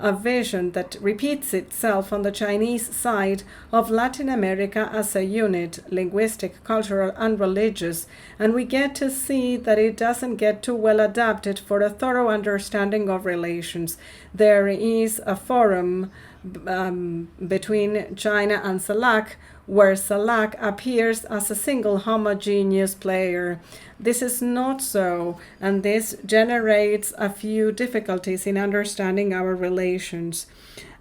a vision that repeats itself on the Chinese side of Latin America as a unit, linguistic, cultural, and religious, and we get to see that it doesn't get too well adapted for a thorough understanding of relations. There is a forum between China and CELAC, where CELAC appears as a single homogeneous player. This is not so, and this generates a few difficulties in understanding our relations.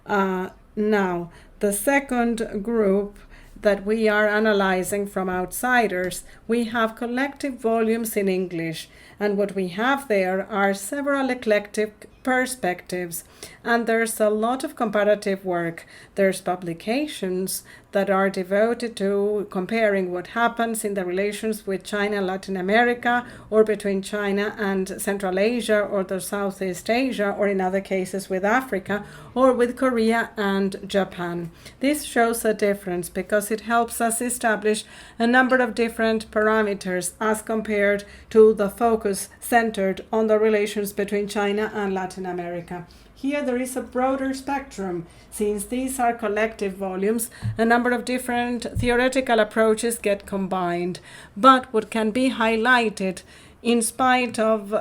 Now, the second group that we are analyzing from outsiders, we have collective volumes in English, and what we have there are several eclectic perspectives, and there's a lot of comparative work. There's publications that are devoted to comparing what happens in the relations with China and Latin America, or between China and Central Asia, or the Southeast Asia, or in other cases with Africa, or with Korea and Japan. This shows a difference because it helps us establish a number of different parameters as compared to the focus centered on the relations between China and Latin America. Here there is a broader spectrum. Since these are collective volumes, a number of different theoretical approaches get combined. But what can be highlighted, in spite of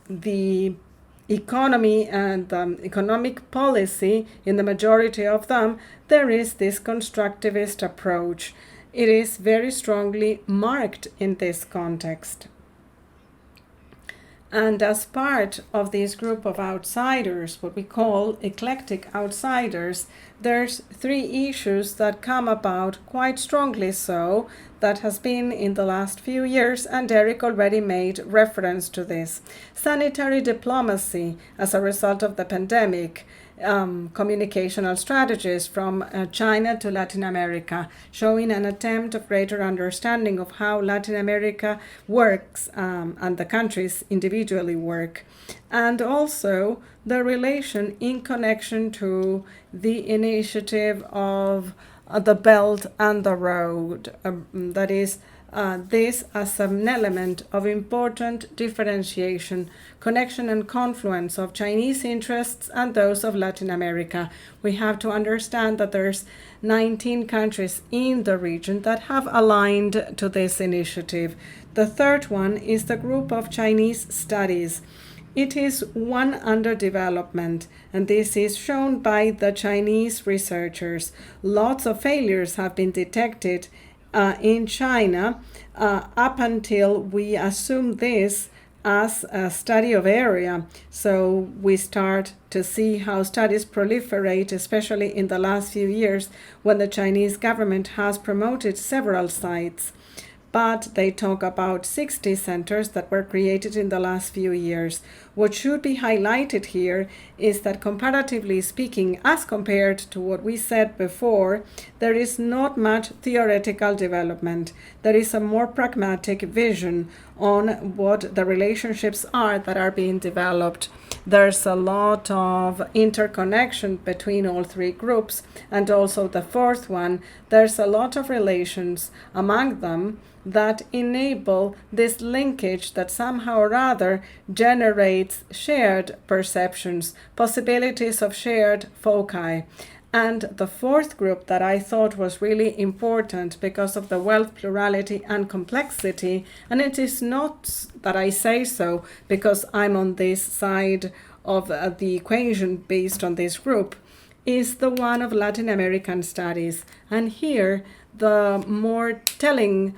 the economy and economic policy in the majority of them, there is this constructivist approach. It is very strongly marked in this context. And as part of this group of outsiders, what we call eclectic outsiders, there's three issues that come about quite strongly so, that has been in the last few years, and Derek already made reference to this. Sanitary diplomacy as a result of the pandemic, communicational strategies from China to Latin America, showing an attempt of greater understanding of how Latin America works and the countries individually work. And also the relation in connection to the initiative of the Belt and the Road, that is, this as an element of important differentiation, connection and confluence of Chinese interests and those of Latin America. We have to understand that there's 19 countries in the region that have aligned to this initiative. The third one is the group of Chinese studies. It is one under development, and this is shown by the Chinese researchers. Lots of failures have been detected in China up until we assume this as a study of area. So we start to see how studies proliferate, especially in the last few years when the Chinese government has promoted several sites. But they talk about 60 centers that were created in the last few years. What should be highlighted here is that comparatively speaking, as compared to what we said before, there is not much theoretical development. There is a more pragmatic vision on what the relationships are that are being developed. There's a lot of interconnection between all three groups, and also the fourth one, there's a lot of relations among them that enable this linkage that somehow or other generates shared perceptions, possibilities of shared foci. And the fourth group that I thought was really important because of the wealth, plurality, and complexity, and it is not that I say so because I'm on this side of the equation based on this group, is the one of Latin American studies. And here the more telling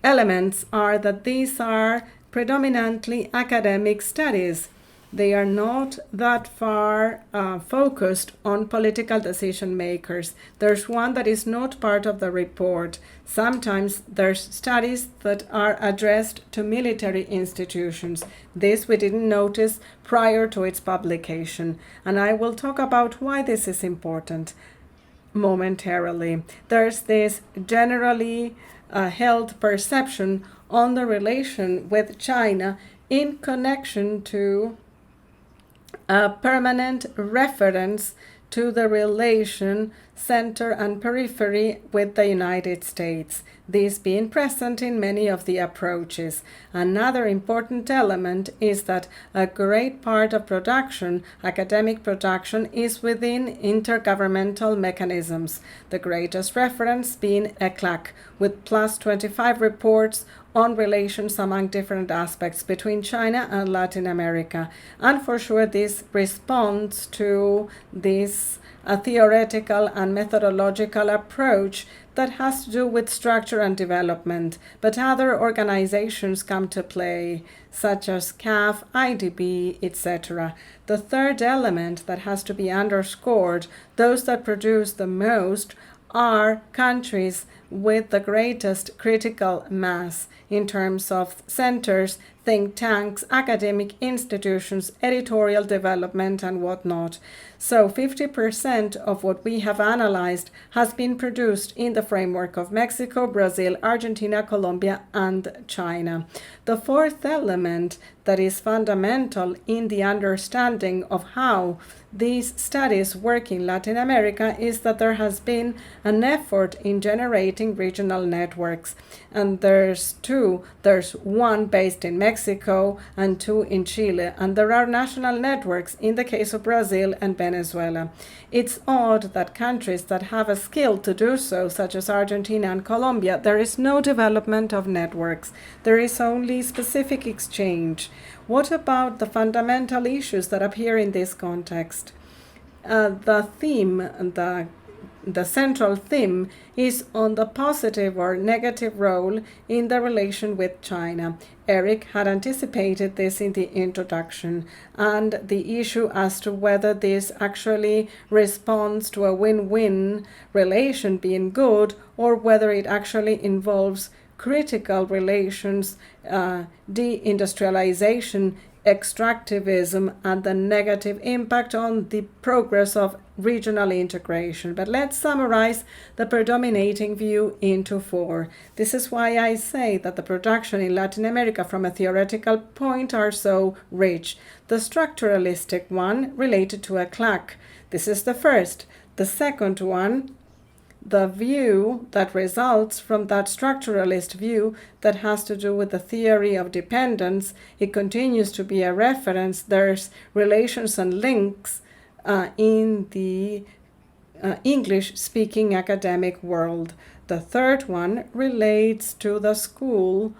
elements are that these are predominantly academic studies. They are not that far focused on political decision makers. There's one that is not part of the report. Sometimes there's studies that are addressed to military institutions. This we didn't notice prior to its publication, and I will talk about why this is important momentarily. There's this generally held perception on the relation with China in connection to a permanent reference to the relation center and periphery with the United States, this being present in many of the approaches. Another important element is that a great part of production, academic production, is within intergovernmental mechanisms, the greatest reference being ECLAC, with plus 25 reports on relations among different aspects between China and Latin America. And for sure, this responds to this theoretical and methodological approach that has to do with structure and development, but other organizations come to play, such as CAF, IDB, etc. The third element that has to be underscored, those that produce the most are countries with the greatest critical mass in terms of centers, think tanks, academic institutions, editorial development, and whatnot. So 50% of what we have analyzed has been produced in the framework of Mexico, Brazil, Argentina, Colombia, and China. The fourth element that is fundamental in the understanding of how these studies work in Latin America is that there has been an effort in generating regional networks. And there's two. There's one based in Mexico and two in Chile. And there are national networks in the case of Brazil and Venezuela. It's odd that countries that have a skill to do so, such as Argentina and Colombia, there is no development of networks. There is only specific exchange. What about the fundamental issues that appear in this context? The central theme is on the positive or negative role in the relation with China. Eric had anticipated this in the introduction, and the issue as to whether this actually responds to a win-win relation being good, or whether it actually involves critical relations, deindustrialization, extractivism, and the negative impact on the progress of regional integration. But let's summarize the predominating view into four. This is why I say that the production in Latin America from a theoretical point are so rich. The structuralistic one related to ECLAC. This is the first. The second one, the view that results from that structuralist view that has to do with the theory of dependence. It continues to be a reference. There's relations and links in the English-speaking academic world. The third one relates to the school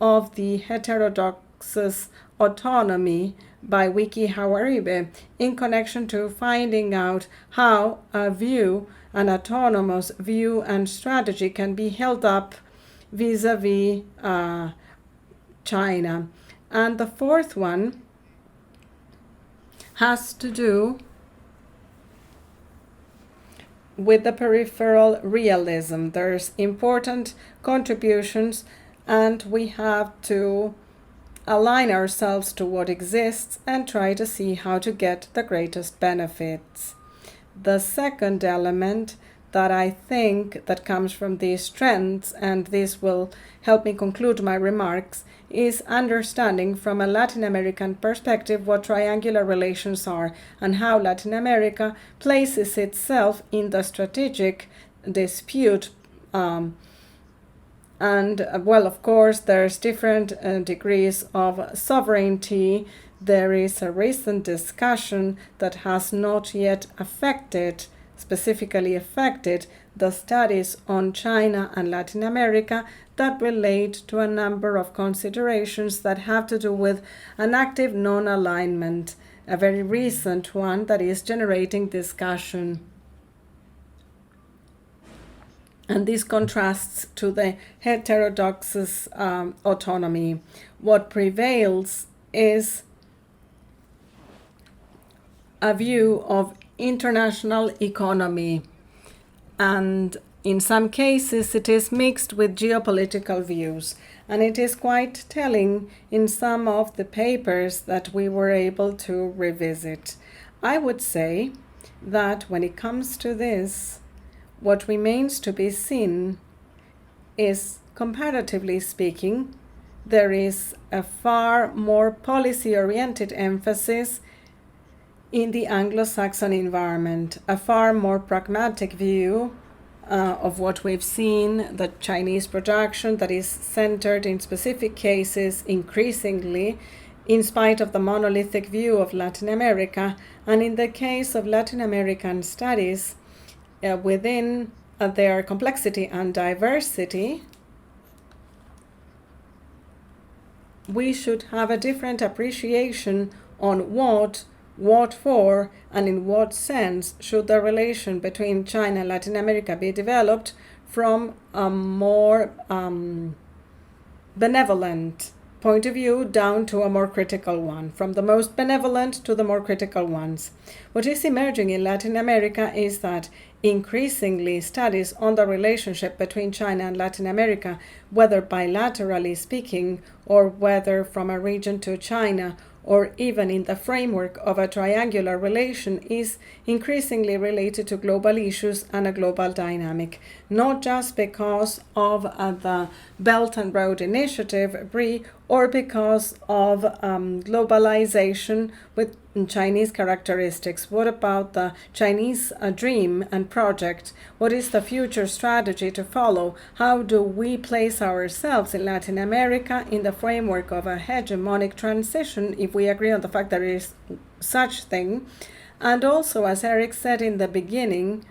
of the heterodoxus autonomy by Wiki Hawaribe in connection to finding out how a view, an autonomous view and strategy, can be held up vis-a-vis China. And the fourth one has to do with the peripheral realism. There's important contributions, and we have to align ourselves to what exists and try to see how to get the greatest benefits. The second element that I think that comes from these trends, and this will help me conclude my remarks, is understanding from a Latin American perspective what triangular relations are and how Latin America places itself in the strategic dispute. Well, of course, there's different degrees of sovereignty. There is a recent discussion that has not yet specifically affected the studies on China and Latin America that relate to a number of considerations that have to do with an active non-alignment, a very recent one that is generating discussion. And this contrasts to the heterodoxus autonomy. What prevails is a view of international economy, and in some cases it is mixed with geopolitical views, and it is quite telling in some of the papers that we were able to revisit. I would say that when it comes to this, what remains to be seen is, comparatively speaking, there is a far more policy-oriented emphasis in the Anglo-Saxon environment, a far more pragmatic view of what we've seen, the Chinese production that is centered in specific cases increasingly, in spite of the monolithic view of Latin America, and in the case of Latin American studies, within their complexity and diversity, we should have a different appreciation on what for, and in what sense should the relation between China and Latin America be developed from a more benevolent point of view down to a more critical one, from the most benevolent to the more critical ones. What is emerging in Latin America is that increasingly studies on the relationship between China and Latin America, whether bilaterally speaking or whether from a region to China, or even in the framework of a triangular relation, is increasingly related to global issues and a global dynamic, not just because of the Belt and Road Initiative, BRI, or because of globalization with Chinese characteristics. What about the Chinese dream and project? What is the future strategy to follow? How do we place ourselves in Latin America in the framework of a hegemonic transition, if we agree on the fact that there is such thing? And also, as Eric said in the beginning,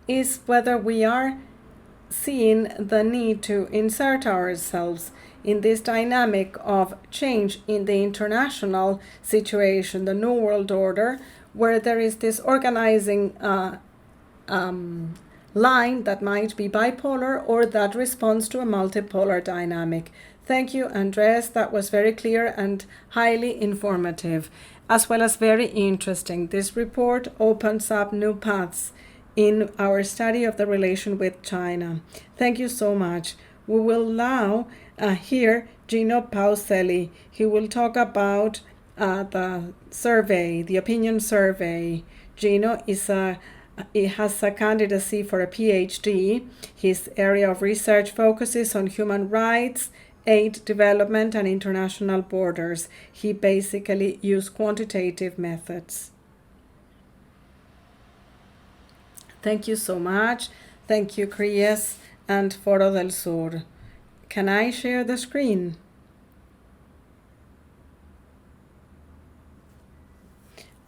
is whether we are seeing the need to insert ourselves in this dynamic of change in the international situation, the New World Order, where there is this organizing line that might be bipolar or that responds to a multipolar dynamic. Thank you, Andres. That was very clear and highly informative, as well as very interesting. This report opens up new paths in our study of the relation with China. Thank you so much. We will now hear Gino Pauselli. He will talk about the survey, the opinion survey. Gino has a candidacy for a PhD. His area of research focuses on human rights, aid development, and international borders. He basically used quantitative methods. Thank you so much. Thank you, Cries and Foro del Sur. Can I share the screen?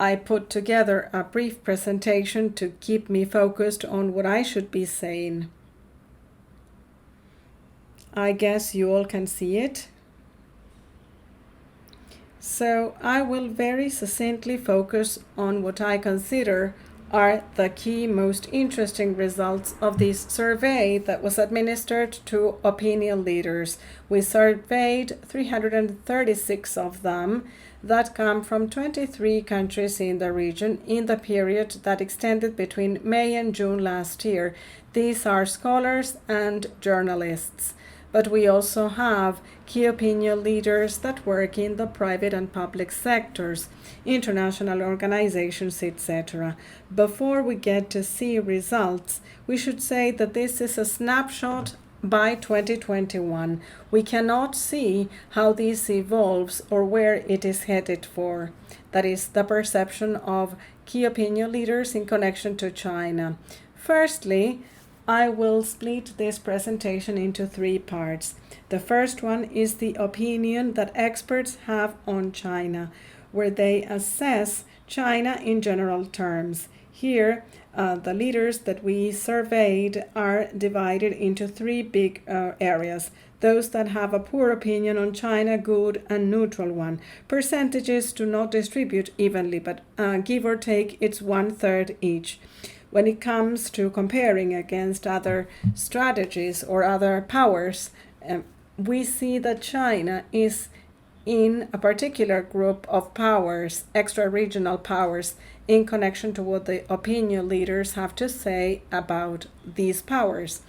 I put together a brief presentation to keep me focused on what I should be saying. I guess you all can see it. So I will very succinctly focus on what I consider are the key, most interesting results of this survey that was administered to opinion leaders. We surveyed 336 of them that come from 23 countries in the region in the period that extended between May and June last year. These are scholars and journalists. But we also have key opinion leaders that work in the private and public sectors, international organizations, etc. Before we get to see results, we should say that this is a snapshot by 2021. We cannot see how this evolves or where it is headed for. That is the perception of key opinion leaders in connection to China. Firstly, I will split this presentation into three parts. The first one is the opinion that experts have on China, where they assess China in general terms. Here, the leaders that we surveyed are divided into three big areas. Those that have a poor opinion on China, good and neutral one. Percentages do not distribute evenly, but give or take, it's 1/3 each. When it comes to comparing against other strategies or other powers, we see that China is in a particular group of powers, extra-regional powers, in connection to what the opinion leaders have to say about these powers.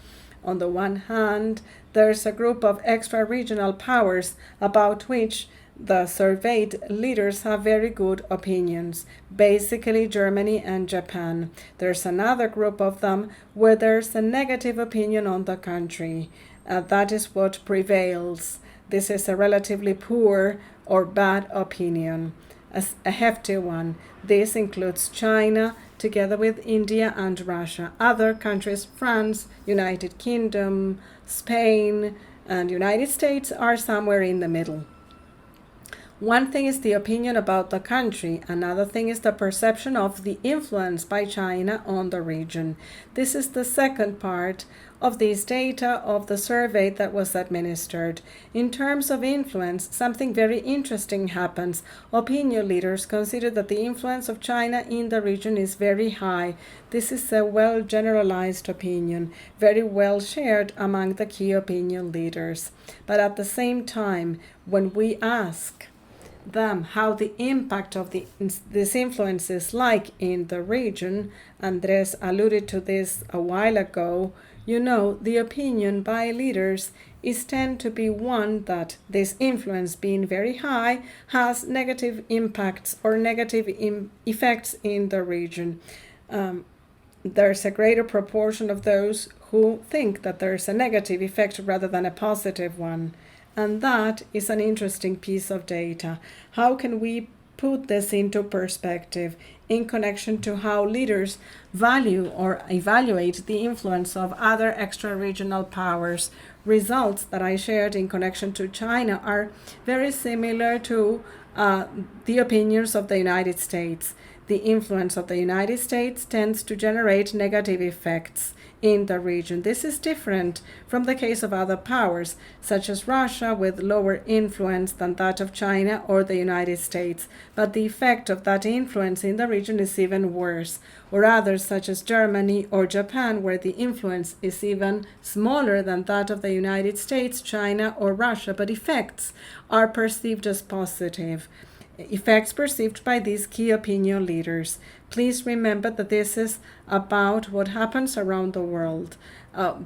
On the one hand, there's a group of extra-regional powers about which the surveyed leaders have very good opinions, basically Germany and Japan. There's another group of them where there's a negative opinion on the country. That is what prevails. This is a relatively poor or bad opinion. a hefty one. This includes China, together with India and Russia. Other countries, France, United Kingdom, Spain, and United States, are somewhere in the middle. One thing is the opinion about the country, another thing is the perception of the influence by China on the region. This is the second part of this data of the survey that was administered. In terms of influence, something very interesting happens. Opinion leaders consider that the influence of China in the region is very high. This is a well generalized opinion, very well shared among the key opinion leaders. But at the same time, when we ask them how the impact of this influence is like in the region, Andres alluded to this a while ago, the opinion by leaders is tend to be one that this influence being very high has negative impacts or negative effects in the region. There's a greater proportion of those who think that there's a negative effect rather than a positive one. And that is an interesting piece of data. How can we put this into perspective in connection to how leaders value or evaluate the influence of other extra-regional powers? Results that I shared in connection to China are very similar to the opinions of the United States. The influence of the United States tends to generate negative effects in the region. This is different from the case of other powers, such as Russia, with lower influence than that of China or the United States. But the effect of that influence in the region is even worse. Or others, such as Germany or Japan, where the influence is even smaller than that of the United States, China, or Russia, but effects are perceived as positive. Effects perceived by these key opinion leaders. Please remember that this is about what happens around the world,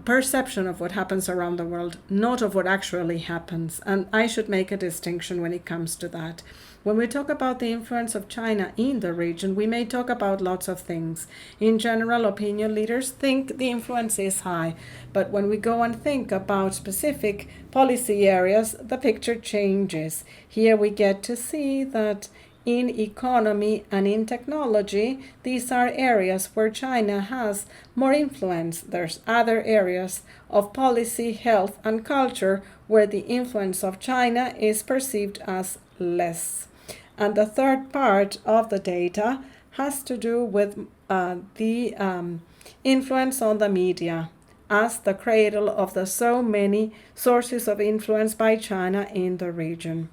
perception of what happens around the world, not of what actually happens. And I should make a distinction when it comes to that. When we talk about the influence of China in the region, we may talk about lots of things. In general, opinion leaders think the influence is high. But when we go and think about specific policy areas, the picture changes. Here we get to see that in economy and in technology, these are areas where China has more influence. There's other areas of policy, health, and culture where the influence of China is perceived as less. And the third part of the data has to do with the influence on the media as the cradle of the so many sources of influence by China in the region.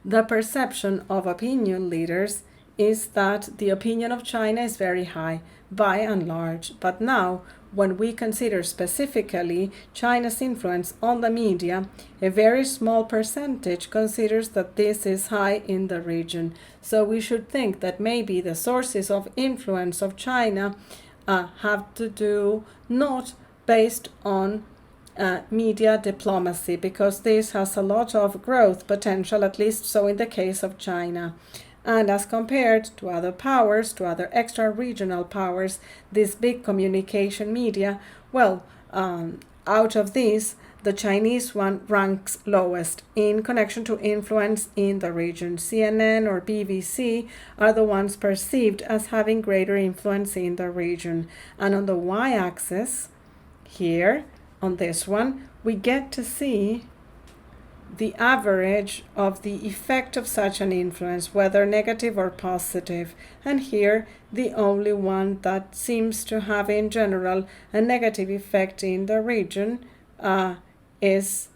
The perception of opinion leaders is that the opinion of China is very high, by and large. But now, when we consider specifically China's influence on the media, a very small percentage considers that this is high in the region. So we should think that maybe the sources of influence of China have to do not based on media diplomacy, because this has a lot of growth potential, at least so in the case of China. And as compared to other powers, to other extra-regional powers, this big communication media, out of these, the Chinese one ranks lowest in connection to influence in the region. CNN or BBC are the ones perceived as having greater influence in the region. And on the y-axis, here, on this one, we get to see the average of the effect of such an influence, whether negative or positive. And here, the only one that seems to have in general a negative effect in the region is,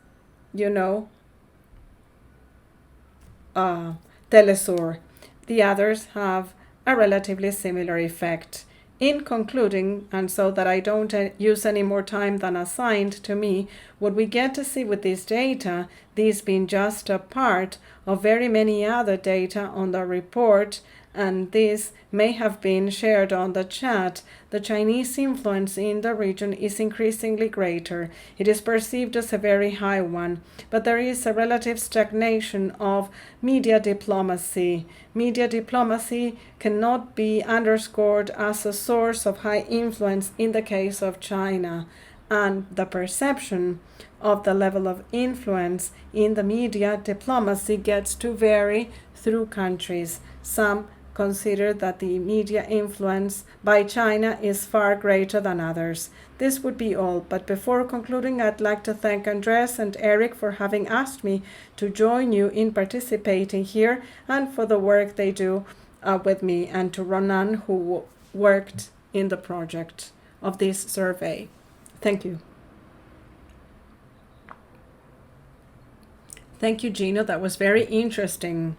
Telesur. The others have a relatively similar effect. In concluding, and so that I don't use any more time than assigned to me, what we get to see with this data, these being just a part of very many other data on the report, and this may have been shared on the chat, the Chinese influence in the region is increasingly greater. It is perceived as a very high one, but there is a relative stagnation of media diplomacy. Media diplomacy cannot be underscored as a source of high influence in the case of China. And the perception of the level of influence in the media diplomacy gets to vary through countries. Some consider that the media influence by China is far greater than others. This would be all, but before concluding, I'd like to thank Andres and Eric for having asked me to join you in participating here and for the work they do with me, and to Ronan, who worked in the project of this survey. Thank you. Thank you, Gino. That was very interesting.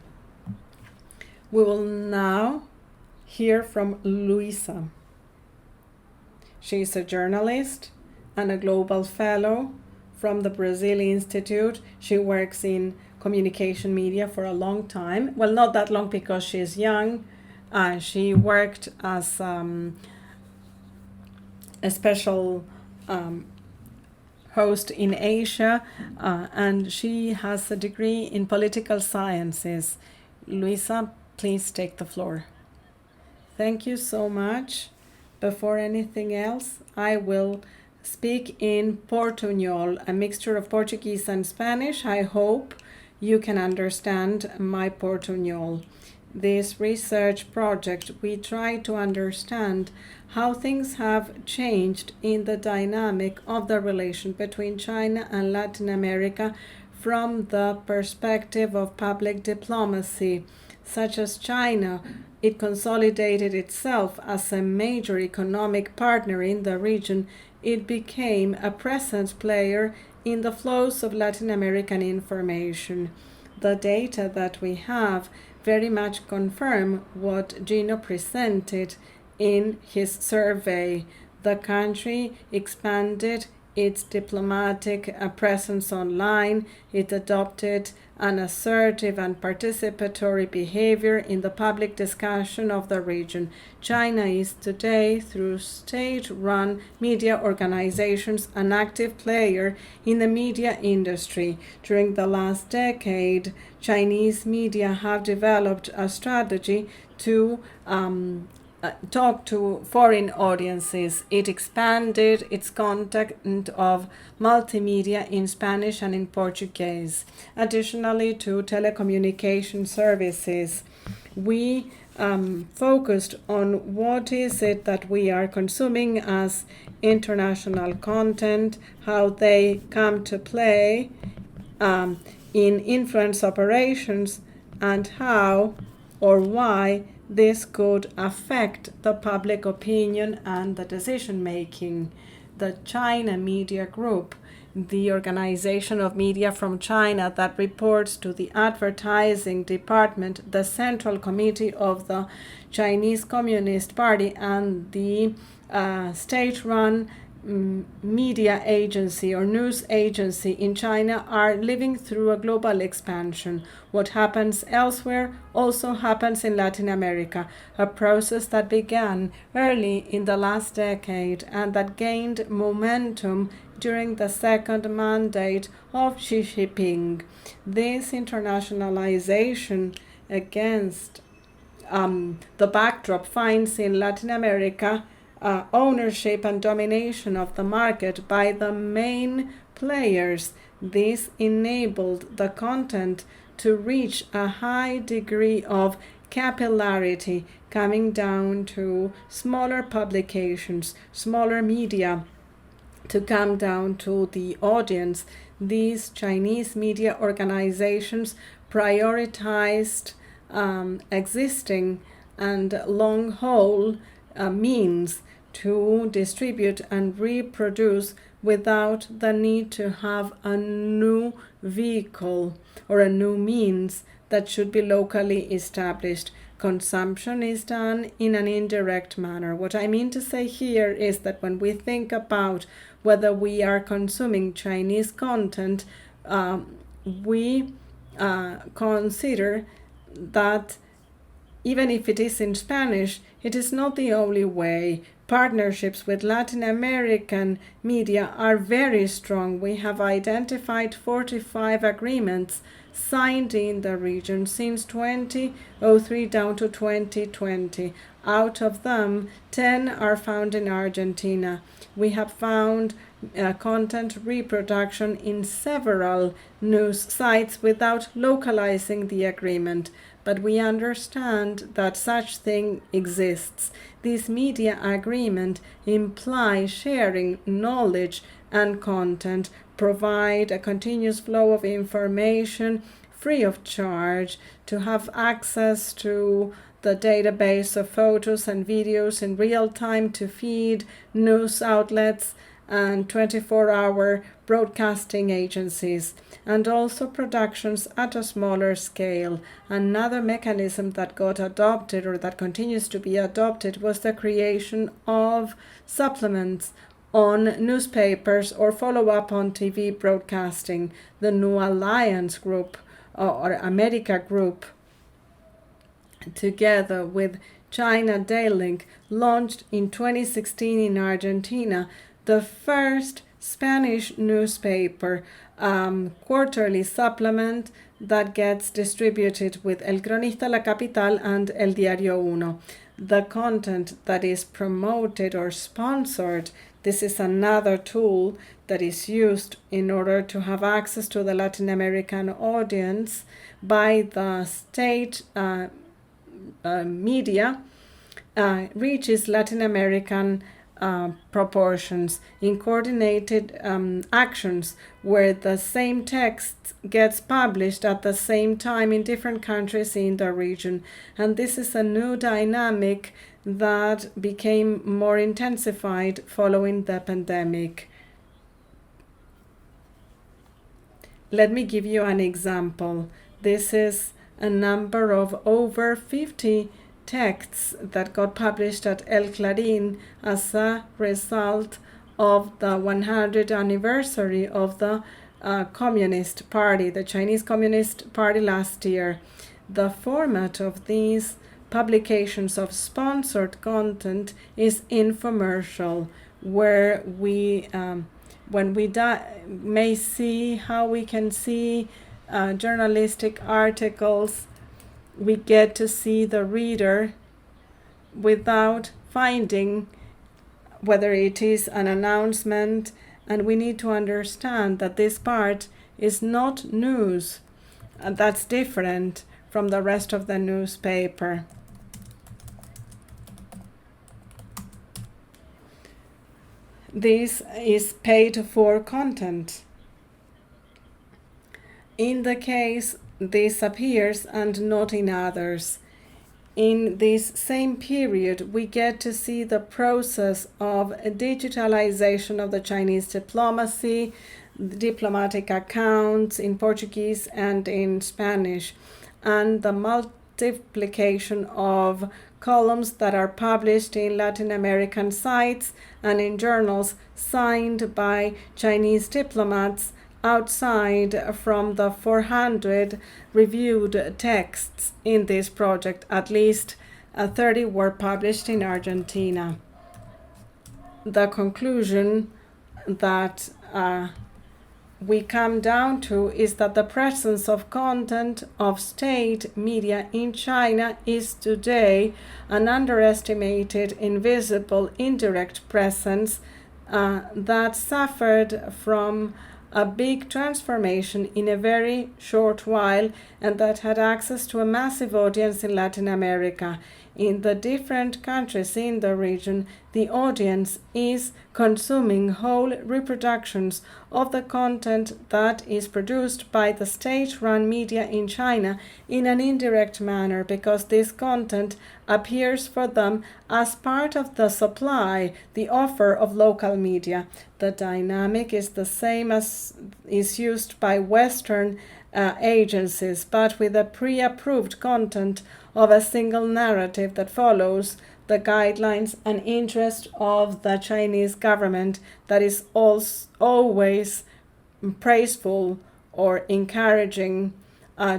We will now hear from Luisa. She is a journalist and a global fellow from the Brazil Institute. She works in communication media for a long time. Well, not that long because she is young. She worked as a special host in Asia, and she has a degree in political sciences. Luisa, please take the floor. Thank you so much. Before anything else, I will speak in Portuñol, a mixture of Portuguese and Spanish. I hope you can understand my Portuñol. This research project, we try to understand how things have changed in the dynamic of the relation between China and Latin America from the perspective of public diplomacy, such as China. It consolidated itself as a major economic partner in the region. It became a present player in the flows of Latin American information. The data that we have very much confirm what Gino presented in his survey. The country expanded its diplomatic presence online. It adopted an assertive and participatory behavior in the public discussion of the region. China is today, through state-run media organizations, an active player in the media industry. During the last decade, Chinese media have developed a strategy to talk to foreign audiences. It expanded its content of multimedia in Spanish and in Portuguese. Additionally to telecommunication services, we focused on what is it that we are consuming as international content, how they come to play in influence operations, and how or why this could affect the public opinion and the decision making. The China Media Group, the organization of media from China that reports to the advertising department, the Central Committee of the Chinese Communist Party, and the state-run media agency or news agency in China, are living through a global expansion. What happens elsewhere also happens in Latin America, a process that began early in the last decade and that gained momentum during the second mandate of Xi Jinping. This internationalization against the backdrop finds in Latin America ownership and domination of the market by the main players. This enabled the content to reach a high degree of capillarity, coming down to smaller publications, smaller media, to come down to the audience. These Chinese media organizations prioritized existing and long-haul means to distribute and reproduce without the need to have a new vehicle or a new means that should be locally established. Consumption is done in an indirect manner. What I mean to say here is that when we think about whether we are consuming Chinese content, we consider that even if it is in Spanish, it is not the only way. Partnerships with Latin American media are very strong. We have identified 45 agreements signed in the region since 2003 down to 2020. Out of them, 10 are found in Argentina. We have found content reproduction in several news sites without localizing the agreement. But we understand that such thing exists. This media agreement implies sharing knowledge and content, provide a continuous flow of information free of charge, to have access to the database of photos and videos in real time to feed news outlets and 24-hour broadcasting agencies, and also productions at a smaller scale. Another mechanism that got adopted or that continues to be adopted was the creation of supplements on newspapers or follow-up on TV broadcasting. The New Alliance Group or America Group, together with China Daylink, launched in 2016 in Argentina the first Spanish newspaper quarterly supplement that gets distributed with El Cronista La Capital and El Diario Uno. The content that is promoted or sponsored, this is another tool that is used in order to have access to the Latin American audience by the state media, reaches Latin American proportions in coordinated actions where the same text gets published at the same time in different countries in the region. And this is a new dynamic that became more intensified following the pandemic. Let me give you an example. This is a number of over 50 texts that got published at El Clarín as a result of the 100th anniversary of the Communist Party, the Chinese Communist Party last year. The format of these publications of sponsored content is infomercial, where we may see how we can see journalistic articles. We get to see the reader without finding whether it is an announcement, and we need to understand that this part is not news. That's different from the rest of the newspaper. This is paid for content. In the case this appears and not in others. In this same period, we get to see the process of digitalization of the Chinese diplomacy, diplomatic accounts in Portuguese and in Spanish, and the multiplication of columns that are published in Latin American sites and in journals signed by Chinese diplomats outside from the 400 reviewed texts in this project. At least 30 were published in Argentina. The conclusion that we come down to is that the presence of content of state media in China is today an underestimated, invisible, indirect presence that suffered from a big transformation in a very short while, and that had access to a massive audience in Latin America. In the different countries in the region, the audience is consuming whole reproductions of the content that is produced by the state-run media in China in an indirect manner, because this content appears for them as part of the supply, the offer of local media. The dynamic is the same as is used by Western agencies, but with a pre-approved content of a single narrative that follows the guidelines and interest of the Chinese government, that is always praiseful or encouraging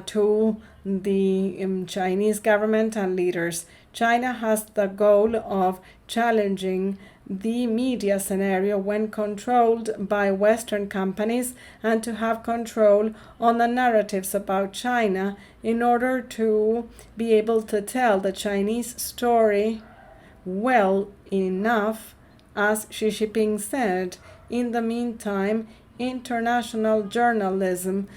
to the Chinese government and leaders. China has the goal of challenging the media scenario when controlled by Western companies, and to have control on the narratives about China in order to be able to tell the Chinese story well enough, as Xi Jinping said In the meantime, international journalism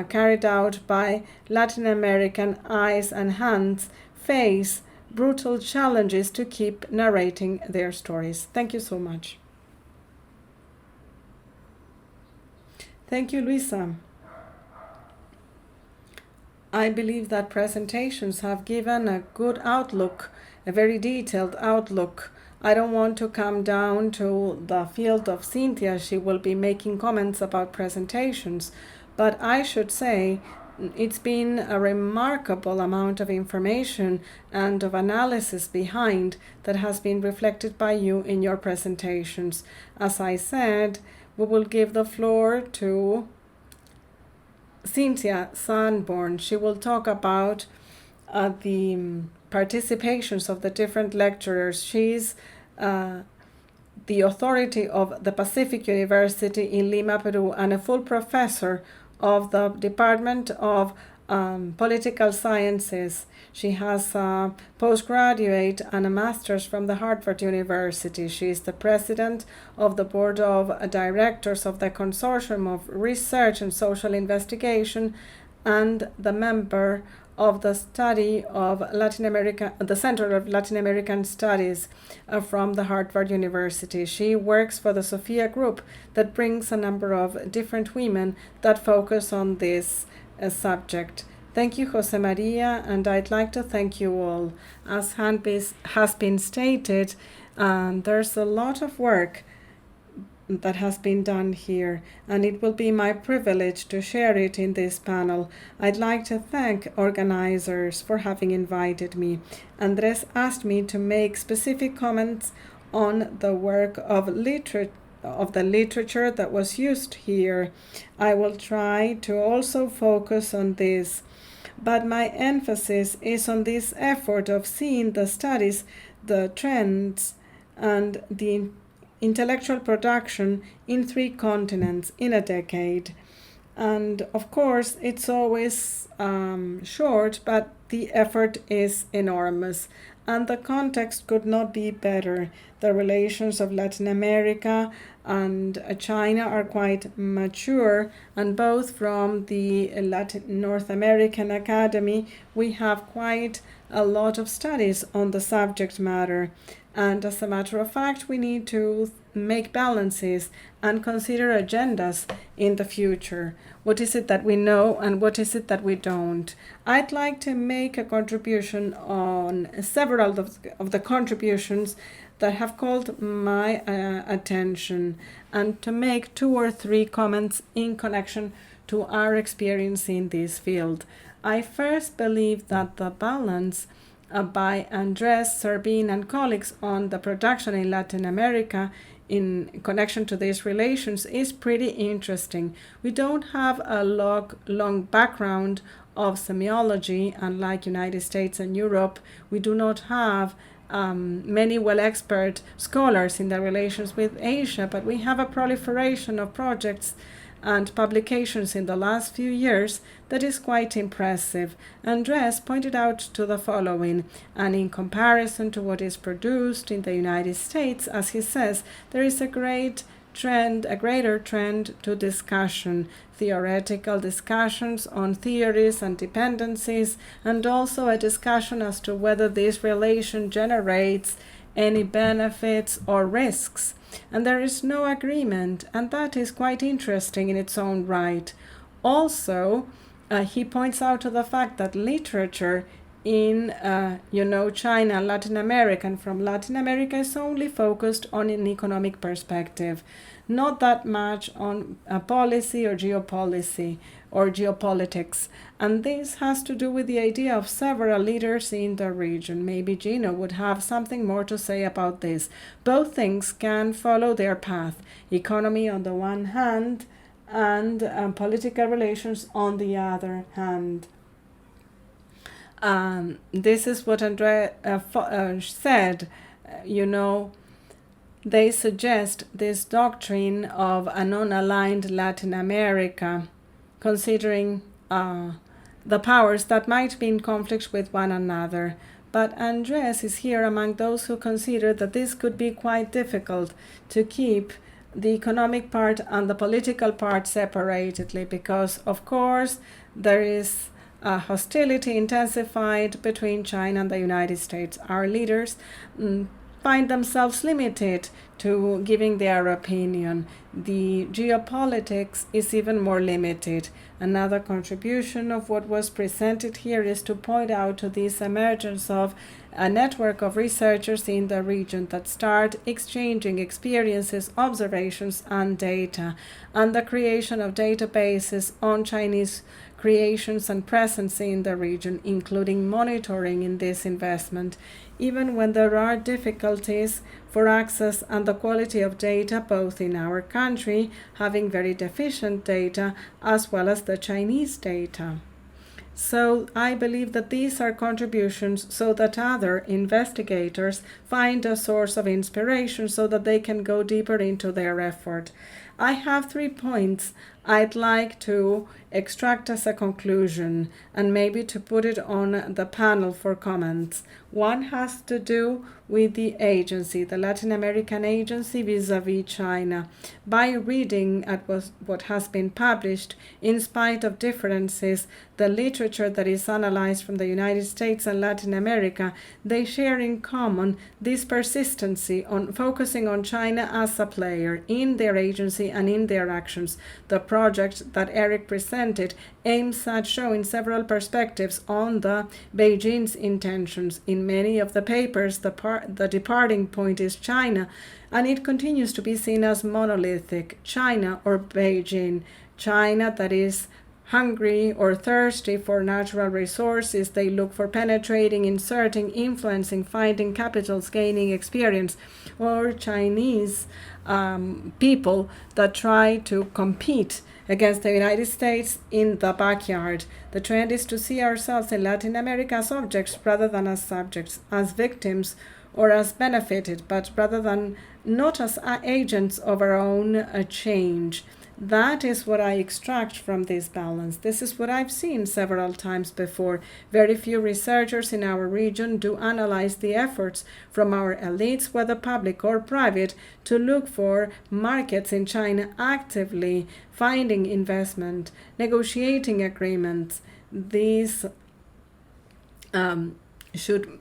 carried out by Latin American eyes and hands face brutal challenges to keep narrating their stories. Thank you so much. Thank you, Luisa. I believe that presentations have given a good outlook, a very detailed outlook. I don't want to come down to the field of Cynthia. She will be making comments about presentations, but I should say it's been a remarkable amount of information and of analysis behind that has been reflected by you in your presentations. As I said, we will give the floor to Cynthia Sanborn. She will talk about the participations of the different lecturers. She's the authority of the Pacific University in Lima, Peru, and a full professor of the Department of Political Sciences. She has a postgraduate and a master's from the Harvard University. She is the president of the board of directors of the Consortium of Research and Social Investigation and the member of the study of Latin America, the Center of Latin American Studies from the Harvard University. She works for the Sophia Group that brings a number of different women that focus on this subject. Thank you, Jose Maria, and I'd like to thank you all. As has been stated, there's a lot of work that has been done here, and it will be my privilege to share it in this panel. I'd like to thank organizers for having invited me. Andres asked me to make specific comments on the work of the literature that was used here. I will try to also focus on this, but my emphasis is on this effort of seeing the studies, the trends, and the intellectual production in 3 continents in a decade. And of course, it's always short, but the effort is enormous. And the context could not be better. The relations of Latin America and China are quite mature, and both from the North American Academy, we have quite a lot of studies on the subject matter. And as a matter of fact, we need to make balances and consider agendas in the future. What is it that we know and what is it that we don't? I'd like to make a contribution on several of the contributions that have called my attention, and to make 2 or 3 comments in connection to our experience in this field. I first believe that the balance by Andres, Servin, and colleagues on the production in Latin America in connection to these relations is pretty interesting. We don't have a long background of semiology, unlike United States and Europe. We do not have many well-expert scholars in the relations with Asia, but we have a proliferation of projects and publications in the last few years that is quite impressive. Andres pointed out to the following, and in comparison to what is produced in the United States, as he says, there is a greater trend to discussion, theoretical discussions on theories and dependencies, and also a discussion as to whether this relation generates any benefits or risks. And there is no agreement, and that is quite interesting in its own right. Also, he points out to the fact that literature in China, Latin America, and from Latin America is only focused on an economic perspective, not that much on policy or geopolicy or geopolitics. And this has to do with the idea of several leaders in the region. Maybe Gino would have something more to say about this. Both things can follow their path. Economy on the one hand and political relations on the other hand. This is what Andre said. They suggest this doctrine of a non-aligned Latin America, considering the powers that might be in conflict with one another. But Andres is here among those who consider that this could be quite difficult to keep the economic part and the political part separately, because of course there is hostility intensified between China and the United States. Our leaders find themselves limited to giving their opinion. The geopolitics is even more limited. Another contribution of what was presented here is to point out to this emergence of a network of researchers in the region that start exchanging experiences, observations, and data, and the creation of databases on Chinese creations and presence in the region, including monitoring in this investment, even when there are difficulties for access and the quality of data, both in our country, having very deficient data, as well as the Chinese data. So I believe that these are contributions so that other investigators find a source of inspiration so that they can go deeper into their effort. I have 3 points I'd like to extract as a conclusion and maybe to put it on the panel for comments. One has to do with the agency, the Latin American agency vis-a-vis China. By reading at what has been published, in spite of differences, the literature that is analyzed from the United States and Latin America, they share in common this persistency on focusing on China as a player in their agency and in their actions. The project that Eric presented aims at showing several perspectives on the Beijing's intentions. In many of the papers, the departing point is China, and it continues to be seen as monolithic, China or Beijing. China that is hungry or thirsty for natural resources, they look for penetrating, inserting, influencing, finding capitals, gaining experience, or Chinese people that try to compete against the United States in the backyard. The trend is to see ourselves in Latin America as objects rather than as subjects, as victims or as benefited, but rather than not as agents of our own change. That is what I extract from this balance. This is what I've seen several times before. Very few researchers in our region do analyze the efforts from our elites, whether public or private, to look for markets in China actively, finding investment, negotiating agreements. These should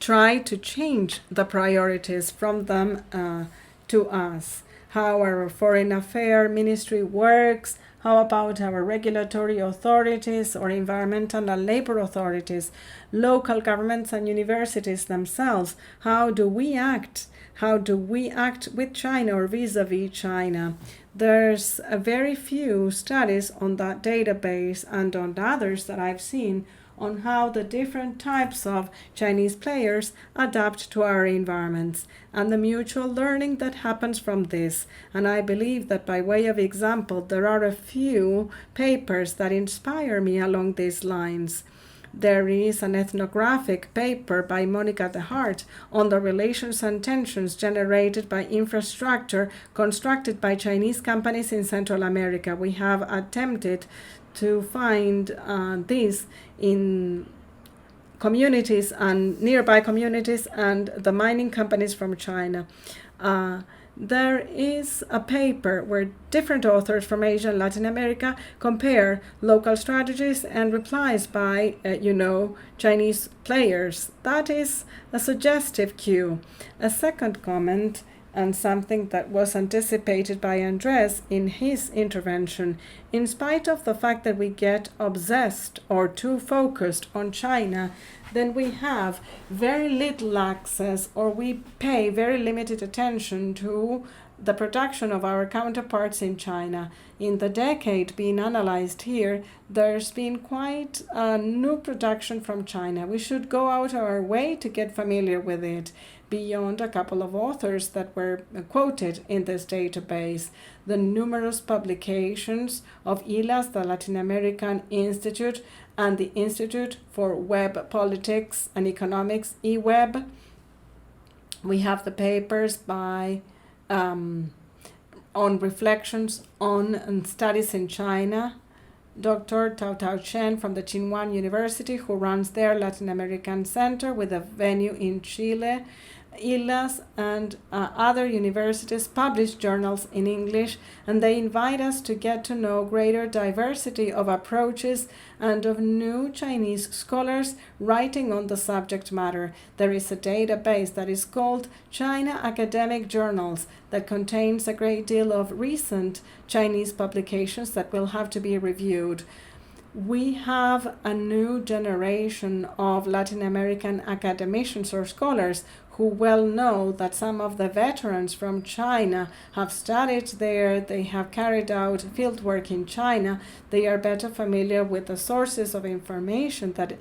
try to change the priorities from them to us. How our foreign affairs ministry works, how about our regulatory authorities or environmental and labor authorities, local governments and universities themselves, how do we act? How do we act with China or vis-a-vis China? There's very few studies on that database and on others that I've seen on how the different types of Chinese players adapt to our environments and the mutual learning that happens from this. And I believe that by way of example, there are a few papers that inspire me along these lines. There is an ethnographic paper by Monica de Hart on the relations and tensions generated by infrastructure constructed by Chinese companies in Central America. We have attempted to find this in communities and nearby communities and the mining companies from China. There is a paper where different authors from Asia and Latin America compare local strategies and replies by, Chinese players. That is a suggestive cue. A second comment, and something that was anticipated by Andres in his intervention, in spite of the fact that we get obsessed or too focused on China, then we have very little access or we pay very limited attention to the production of our counterparts in China. In the decade being analyzed here, there's been quite a new production from China. We should go out our way to get familiar with it, beyond a couple of authors that were quoted in this database. The numerous publications of ILAS, the Latin American Institute, and the Institute for Web Politics and Economics, eWeb. We have the papers by on reflections on studies in China. Dr. Tao Chen from the Tsinghua University, who runs their Latin American Center with a venue in Chile. ILAS and other universities publish journals in English, and they invite us to get to know greater diversity of approaches and of new Chinese scholars writing on the subject matter. There is a database that is called China Academic Journals that contains a great deal of recent Chinese publications that will have to be reviewed. We have a new generation of Latin American academicians or scholars who well know that some of the veterans from China have studied there, they have carried out fieldwork in China, they are better familiar with the sources of information that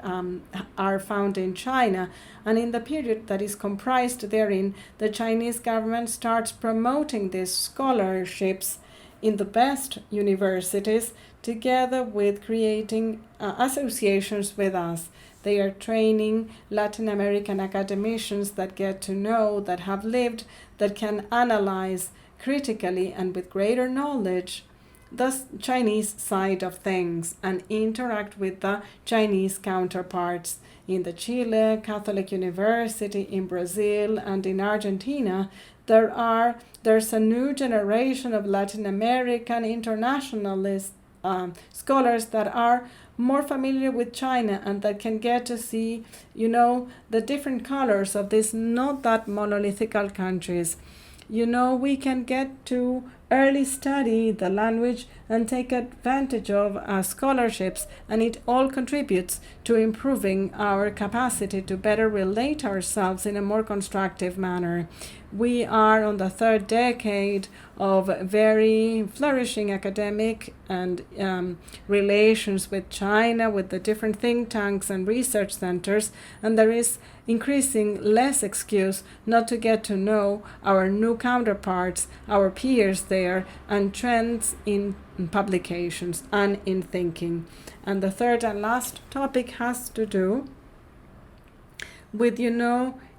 are found in China, and in the period that is comprised therein, the Chinese government starts promoting these scholarships in the best universities, together with creating associations with us. They are training Latin American academicians that get to know, that have lived, that can analyze critically and with greater knowledge the Chinese side of things and interact with the Chinese counterparts. In the Chile Catholic University, in Brazil, and in Argentina, there's a new generation of Latin American internationalist scholars that are more familiar with China and that can get to see, the different colors of these not that monolithical countries. We can get to early study the language and take advantage of scholarships, and it all contributes to improving our capacity to better relate ourselves in a more constructive manner. We are on the third decade of very flourishing academic and relations with China, with the different think tanks and research centers, and there is increasing less excuse not to get to know our new counterparts, our peers there, and trends in publications and in thinking. And the third and last topic has to do with,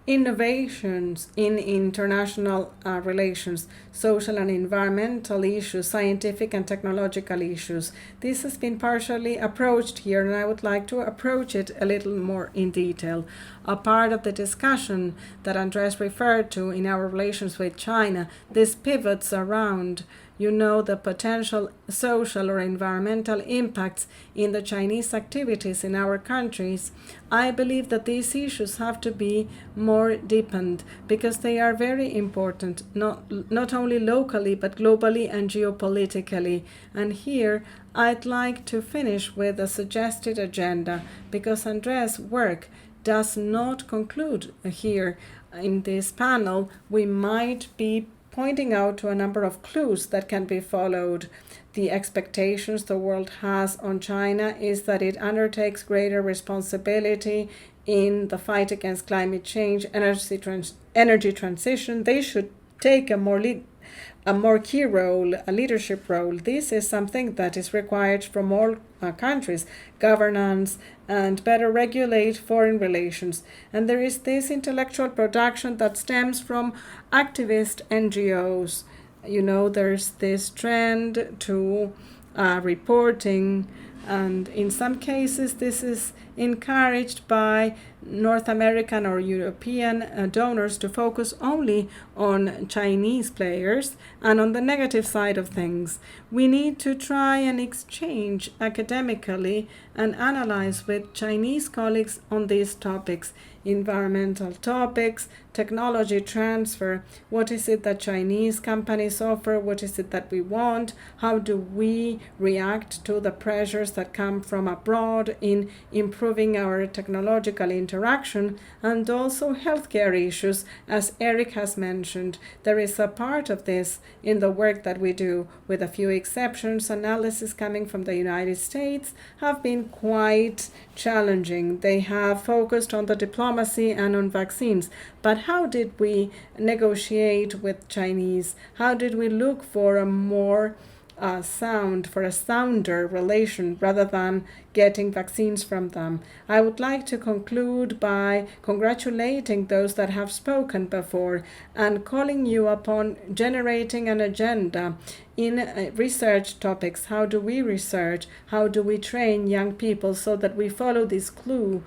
innovations in international relations, social and environmental issues, scientific and technological issues. This has been partially approached here, and I would like to approach it a little more in detail. A part of the discussion that Andres referred to in our relations with China, this pivots around the potential social or environmental impacts in the Chinese activities in our countries. I believe that these issues have to be more deepened because they are very important, not only locally but globally and geopolitically. And here I'd like to finish with a suggested agenda because Andres' work does not conclude here in this panel. We might be pointing out to a number of clues that can be followed. The expectations the world has on China is that it undertakes greater responsibility in the fight against climate change, energy transition. They should take a more key role, a leadership role. This is something that is required from all countries, governance, and better regulate foreign relations. And there is this intellectual production that stems from activist NGOs. There's this trend to reporting, and in some cases this is encouraged by North American or European donors to focus only on Chinese players. And on the negative side of things, we need to try and exchange academically and analyze with Chinese colleagues on these topics, environmental topics, technology transfer. What is it that Chinese companies offer? What is it that we want? How do we react to the pressures that come from abroad in improving our technological interaction? And also healthcare issues, as Eric has mentioned. There is a part of this in the work that we do. With a few exceptions, analysis coming from the United States have been quite challenging. They have focused on the diplomacy and on vaccines. But how did we negotiate with Chinese? How did we look for a more a sounder relation rather than getting vaccines from them. I would like to conclude by congratulating those that have spoken before and calling you upon generating an agenda in research topics. How do we research? How do we train young people so that we follow this cue,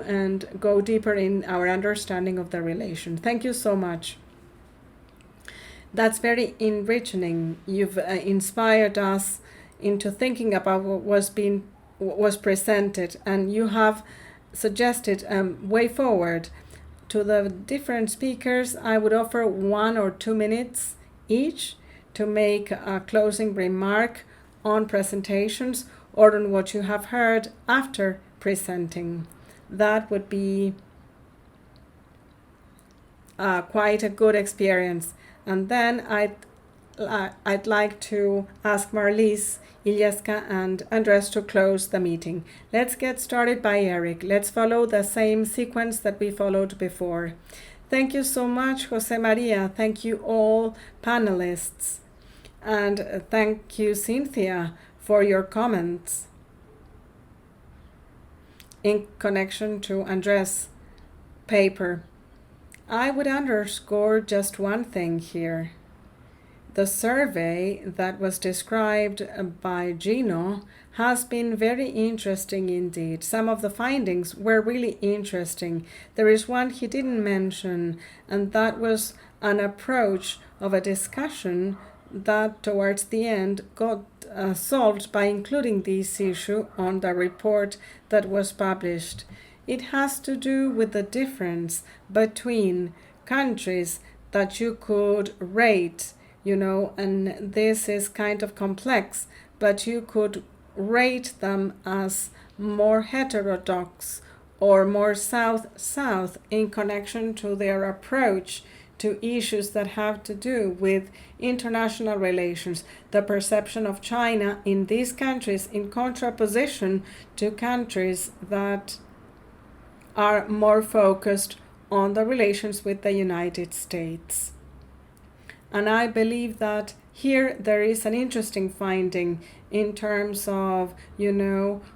and go deeper in our understanding of the relation? Thank you so much. That's very enriching. You've inspired us into thinking about what was presented, and you have suggested a way forward. To the different speakers, I would offer 1 or 2 minutes each to make a closing remark on presentations or on what you have heard after presenting. That would be quite a good experience. And then I'd like to ask Marlies, Ilyeska, and Andres to close the meeting. Let's get started by Eric. Let's follow the same sequence that we followed before. Thank you so much, Jose Maria. Thank you all panelists. And thank you, Cynthia, for your comments in connection to Andres' paper. I would underscore just one thing here. The survey that was described by Gino has been very interesting indeed. Some of the findings were really interesting. There is one he didn't mention, and that was an approach of a discussion that towards the end got solved by including this issue on the report that was published. It has to do with the difference between countries that you could rate, and this is kind of complex, but you could rate them as more heterodox or more south-south in connection to their approach to issues that have to do with international relations, the perception of China in these countries in contraposition to countries that are more focused on the relations with the United States. And I believe that here there is an interesting finding in terms of,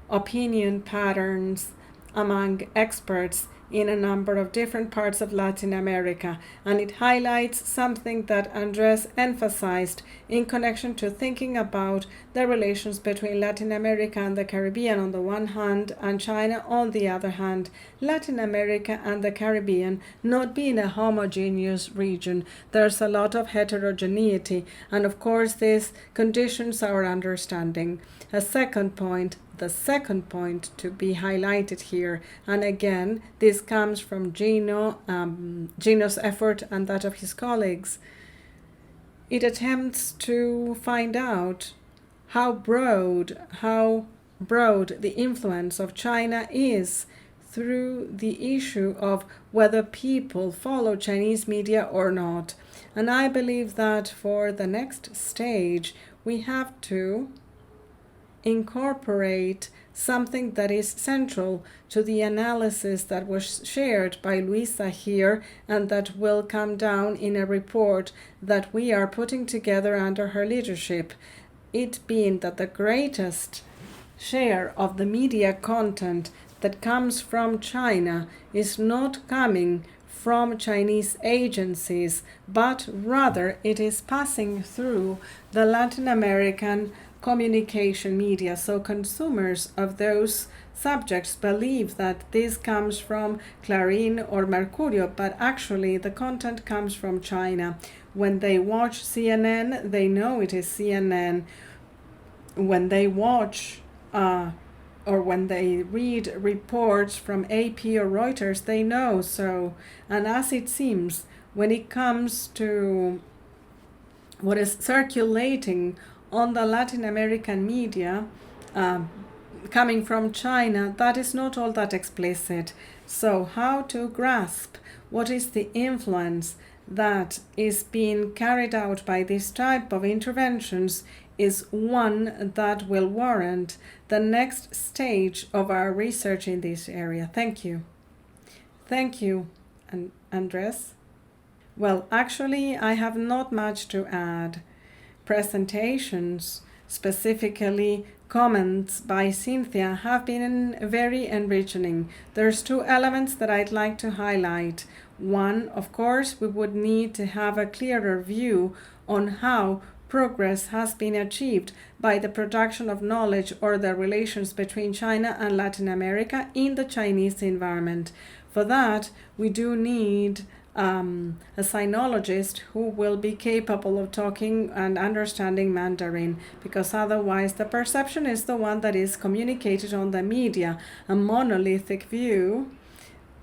opinion patterns among experts in a number of different parts of Latin America, and it highlights something that Andres emphasized in connection to thinking about the relations between Latin America and the Caribbean on the one hand and China on the other hand. Latin America and the Caribbean not being a homogeneous region, there's a lot of heterogeneity, and of course this conditions our understanding. The second point to be highlighted here, and again this comes from Gino's effort and that of his colleagues. It attempts to find out how broad the influence of China is through the issue of whether people follow Chinese media or not. And I believe that for the next stage we have to incorporate something that is central to the analysis that was shared by Luisa here and that will come down in a report that we are putting together under her leadership. It being that the greatest share of the media content that comes from China is not coming from Chinese agencies, but rather it is passing through the Latin American communication media. So consumers of those subjects believe that this comes from Clarín or Mercurio, but actually the content comes from China. When they watch CNN, they know it is CNN. When they watch or when they read reports from AP or Reuters, they know so. And as it seems, when it comes to what is circulating on the Latin American media coming from China, that is not all that explicit. So how to grasp what is the influence that is being carried out by this type of interventions is one that will warrant the next stage of our research in this area. Thank you. Thank you, Andres. Well, actually, I have not much to add. presentations, specifically comments by Cynthia, have been very enriching. There's two elements that I'd like to highlight. One, of course, we would need to have a clearer view on how progress has been achieved by the production of knowledge or the relations between China and Latin America in the Chinese environment. For that, we do need a sinologist who will be capable of talking and understanding Mandarin, because otherwise the perception is the one that is communicated on the media, a monolithic view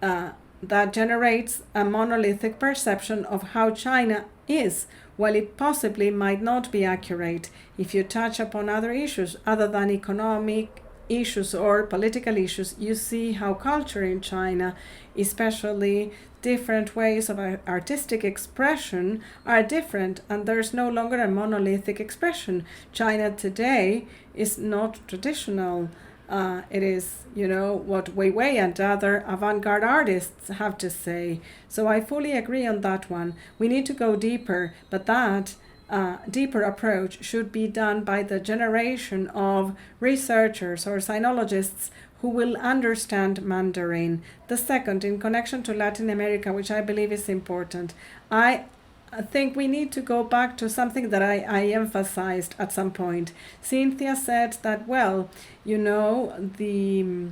that generates a monolithic perception of how China is, while it possibly might not be accurate. If you touch upon other issues other than economic issues or political issues, you see how culture in China, especially different ways of artistic expression, are different, and there's no longer a monolithic expression. China today is not traditional. It is, what Weiwei and other avant-garde artists have to say. So I fully agree on that one. We need to go deeper, but that deeper approach should be done by the generation of researchers or sinologists who will understand Mandarin. The second, in connection to Latin America, which I believe is important, I think we need to go back to something that I emphasized at some point. Cynthia said that, the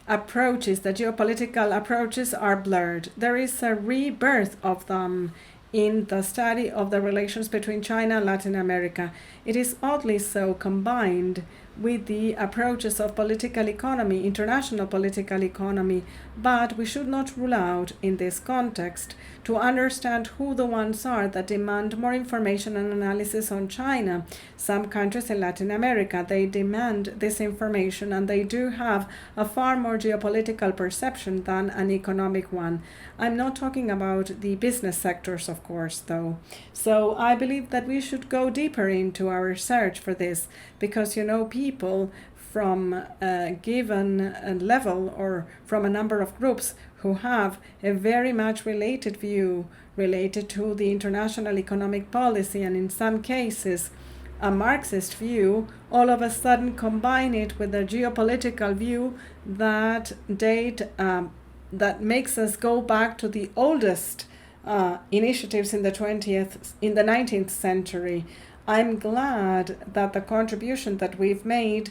approaches, the geopolitical approaches are blurred. There is a rebirth of them in the study of the relations between China and Latin America. It is oddly so combined with the approaches of political economy, international political economy, but we should not rule out in this context to understand who the ones are that demand more information and analysis on China. Some countries in Latin America, they demand this information, and they do have a far more geopolitical perception than an economic one. I'm not talking about the business sectors, of course, though. So I believe that we should go deeper into our search for this, because, people from a given level or from a number of groups who have a very much related view related to the international economic policy, and in some cases a Marxist view, all of a sudden combine it with a geopolitical view that that makes us go back to the oldest initiatives in the 19th century. I'm glad that the contribution that we've made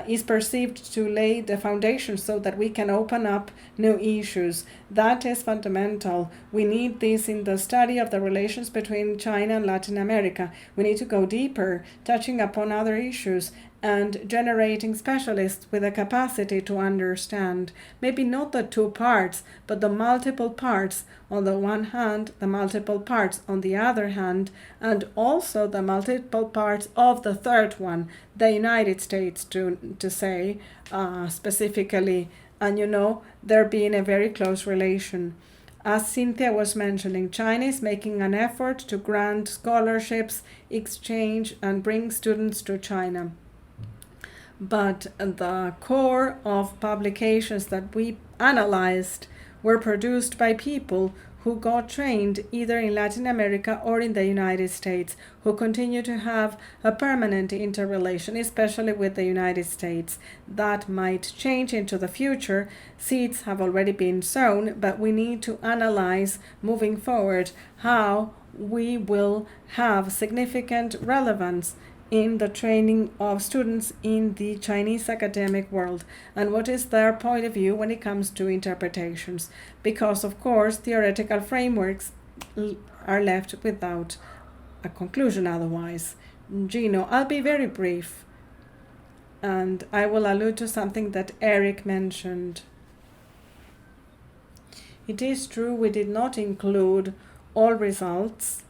is perceived to lay the foundation so that we can open up new issues. That is fundamental. We need this in the study of the relations between China and Latin America. We need to go deeper, touching upon other issues and generating specialists with a capacity to understand maybe not the two parts, but the multiple parts on the one hand, the multiple parts on the other hand, and also the multiple parts of the third one, the United States, to say specifically, and there being a very close relation. As Cynthia was mentioning, China is making an effort to grant scholarships, exchange, and bring students to China. But the core of publications that we analyzed were produced by people who got trained either in Latin America or in the United States, who continue to have a permanent interrelation, especially with the United States. That might change into the future. Seeds have already been sown, but we need to analyze moving forward how we will have significant relevance in the training of students in the Chinese academic world, and what is their point of view when it comes to interpretations, because of course theoretical frameworks are left without a conclusion otherwise. Gino, I'll be very brief, and I will allude to something that Eric mentioned. It is true we did not include all results,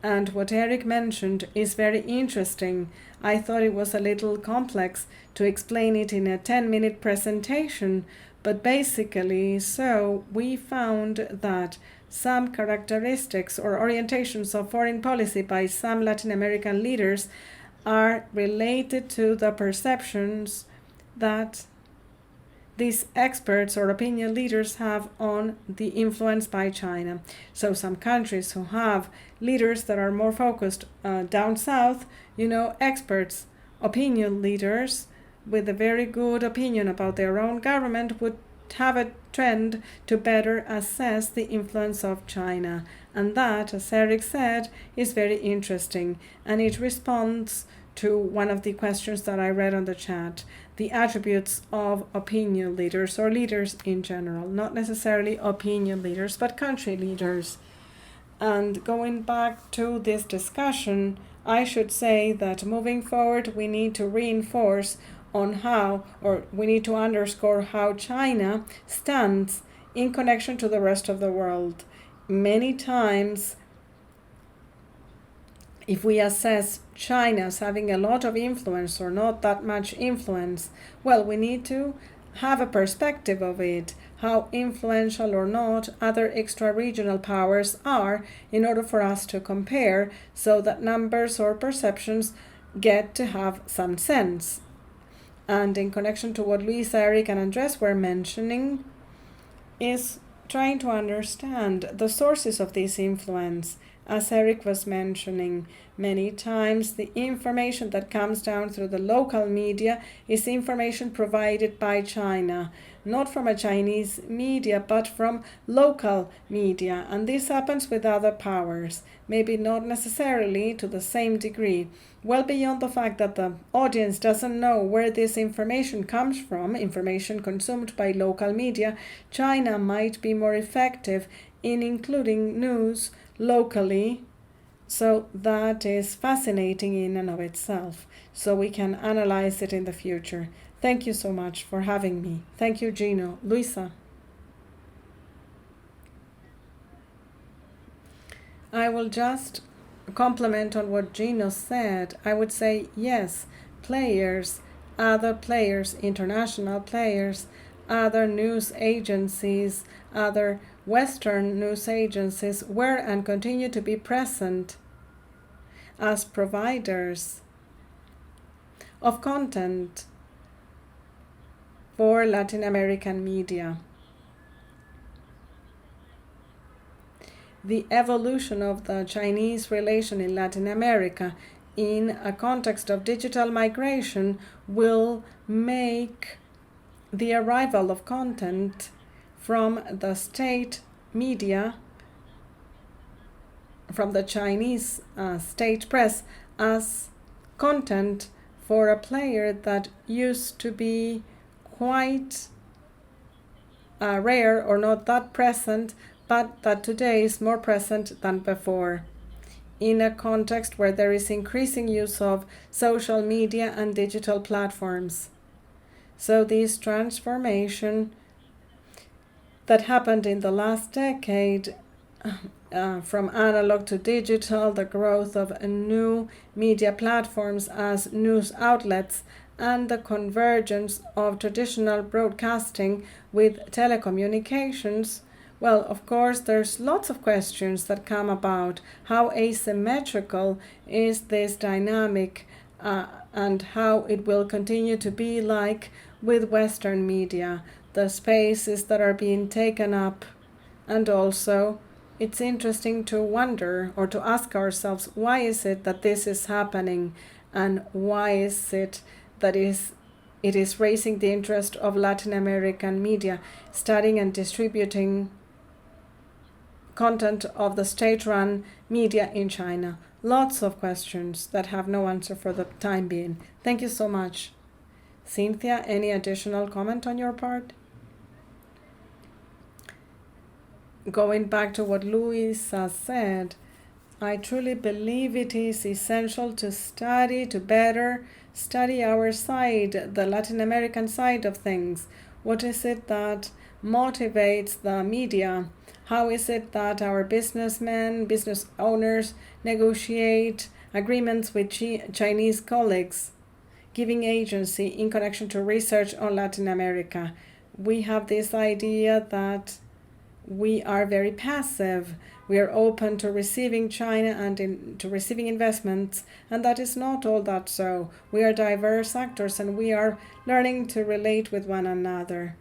and what Eric mentioned is very interesting. I thought it was a little complex to explain it in a 10-minute presentation, but basically, so we found that some characteristics or orientations of foreign policy by some Latin American leaders are related to the perceptions that these experts or opinion leaders have on the influence by China. So some countries who have leaders that are more focused down south, experts, opinion leaders with a very good opinion about their own government would have a trend to better assess the influence of China. And that, as Eric said, is very interesting. And it responds to one of the questions that I read on the chat, the attributes of opinion leaders or leaders in general, not necessarily opinion leaders, but country leaders. And going back to this discussion, I should say that moving forward, we need to reinforce on how, or we need to underscore how China stands in connection to the rest of the world. Many times, if we assess China as having a lot of influence or not that much influence, well, we need to have a perspective of it, how influential or not other extra-regional powers are, in order for us to compare so that numbers or perceptions get to have some sense. And in connection to what Luisa, Eric, and Andres were mentioning, is trying to understand the sources of this influence. As Eric was mentioning, many times the information that comes down through the local media is information provided by China, not from a Chinese media, but from local media. And this happens with other powers, maybe not necessarily to the same degree. Well beyond the fact that the audience doesn't know where this information comes from, information consumed by local media, China might be more effective in including news locally. So that is fascinating in and of itself. So we can analyze it in the future. Thank you so much for having me. Thank you, Gino. Luisa. I will just comment on what Gino said. I would say yes, players, other players, international players, other news agencies, other Western news agencies were and continue to be present as providers of content for Latin American media. The evolution of the Chinese relation in Latin America in a context of digital migration will make the arrival of content from the state media, from the Chinese state press, as content for a player that used to be quite rare or not that present, but that today is more present than before, in a context where there is increasing use of social media and digital platforms. So this transformation that happened in the last decade, from analog to digital, the growth of new media platforms as news outlets, and the convergence of traditional broadcasting with telecommunications, well, of course, there's lots of questions that come about. How asymmetrical is this dynamic, and how it will continue to be like with Western media, the spaces that are being taken up. And also, it's interesting to wonder or to ask ourselves, why is it that this is happening, and why is it that it is raising the interest of Latin American media, studying and distributing content of the state-run media in China. Lots of questions that have no answer for the time being. Thank you so much. Cynthia, any additional comment on your part? Going back to what Luisa said, I truly believe it is essential to study, to better study our side, the Latin American side of things. What is it that motivates the media? How is it that our businessmen, business owners negotiate agreements with Chinese colleagues, giving agency in connection to research on Latin America? We have this idea that we are very passive. We are open to receiving China and to receiving investments, and that is not all that so. We are diverse actors, and we are learning to relate with one another.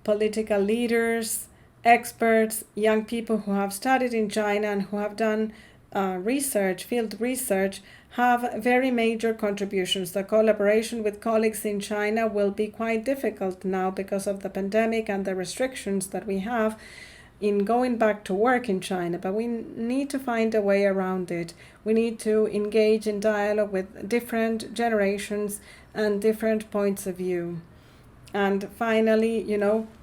political leaders, experts, young people who have studied in China and who have done research, field research, have very major contributions. The collaboration with colleagues in China will be quite difficult now because of the pandemic and the restrictions that we have in going back to work in China, but we need to find a way around it. We need to engage in dialogue with different generations and different points of view. And finally,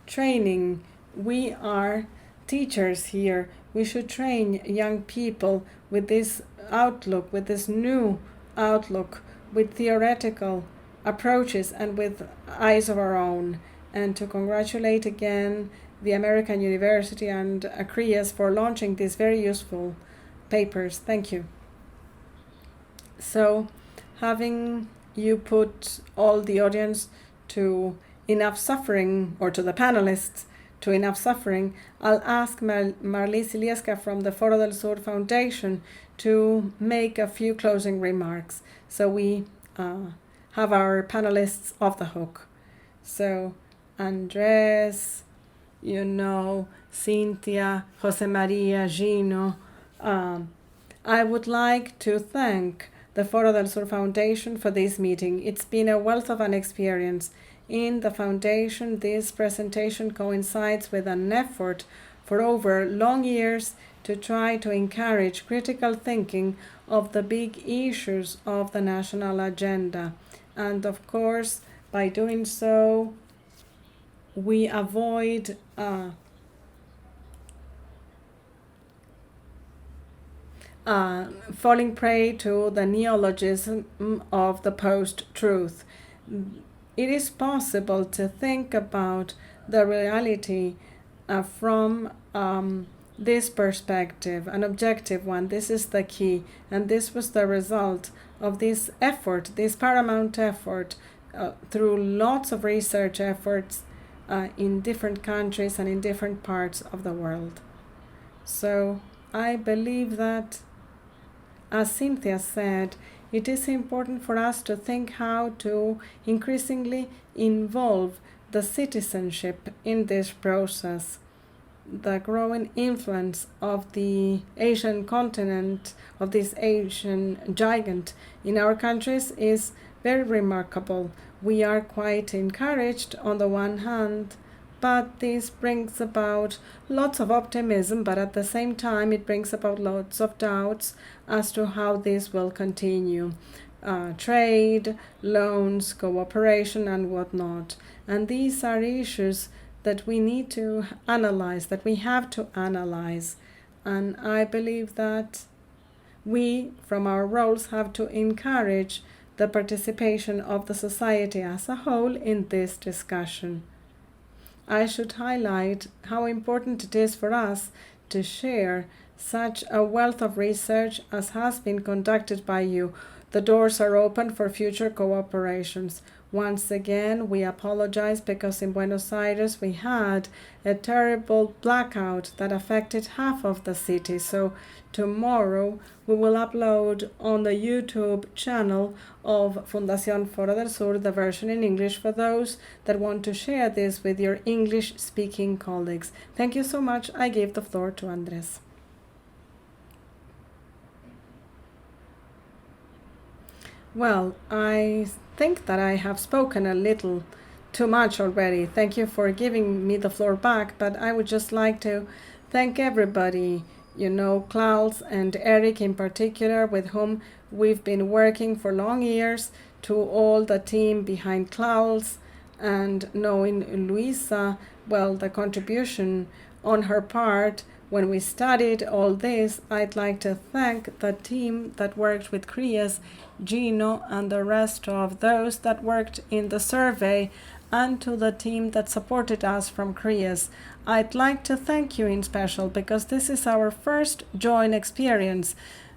training. We are teachers here. We should train young people with this outlook, with this new outlook, with theoretical approaches and with eyes of our own. And to congratulate again the American University and CRIAS for launching these very useful papers. Thank you. So, having you put all the audience to enough suffering, or to the panelists to enough suffering, I'll ask Marlies Ilieska from the Foro del Sur Foundation to make a few closing remarks. So we have our panelists off the hook. So Andres, Cynthia, Jose Maria, Gino. I would like to thank the Foro del Sur Foundation for this meeting. It's been a wealth of an experience. In the foundation, this presentation coincides with an effort for over long years to try to encourage critical thinking of the big issues of the national agenda. And of course, by doing so, we avoid falling prey to the neologism of the post-truth. It is possible to think about the reality from this perspective, an objective one. This is the key, and this was the result of this effort, this paramount effort, through lots of research efforts in different countries and in different parts of the world. So I believe that, as Cynthia said, it is important for us to think how to increasingly involve the citizenship in this process. The growing influence of the Asian continent, of this Asian giant in our countries, is very remarkable. We are quite encouraged on the one hand, but this brings about lots of optimism, but at the same time it brings about lots of doubts as to how this will continue. Trade, loans, cooperation, and whatnot. And these are issues that we need to analyze, that we have to analyze. And I believe that we, from our roles, have to encourage the participation of the society as a whole in this discussion. I should highlight how important it is for us to share such a wealth of research as has been conducted by you. The doors are open for future cooperations. Once again, we apologize because in Buenos Aires we had a terrible blackout that affected half of the city. So tomorrow we will upload on the YouTube channel of Fundación Foro del Sur the version in English for those that want to share this with your English-speaking colleagues. Thank you so much. I give the floor to Andres. Well, I think that I have spoken a little too much already. Thank you for giving me the floor back, but I would just like to thank everybody, Klaus and Eric in particular, with whom we've been working for long years, to all the team behind Klaus, and knowing Luisa, well, the contribution on her part when we studied all this. I'd like to thank the team that worked with CRIAS, Gino, and the rest of those that worked in the survey, and to the team that supported us from CRIAS. I'd like to thank you in special because this is our first joint experience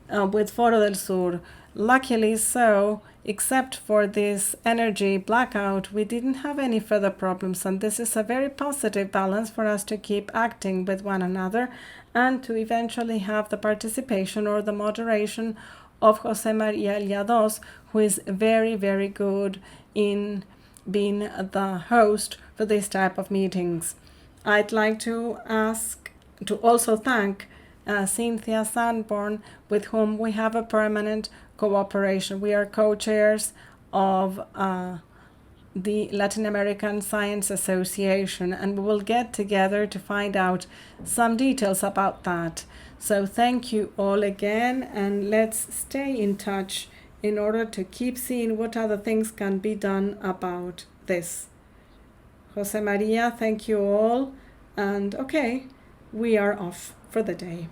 with Foro del Sur. Luckily so, except for this energy blackout, we didn't have any further problems, and this is a very positive balance for us to keep acting with one another and to eventually have the participation or the moderation of Jose Maria Llados, who is very, very good in being the host for this type of meetings. I'd like to also thank Cynthia Sanborn, with whom we have a permanent cooperation. We are co-chairs of the Latin American Science Association, and we will get together to find out some details about that. So thank you all again, and let's stay in touch in order to keep seeing what other things can be done about this. Jose Maria, thank you all, and okay, we are off for the day.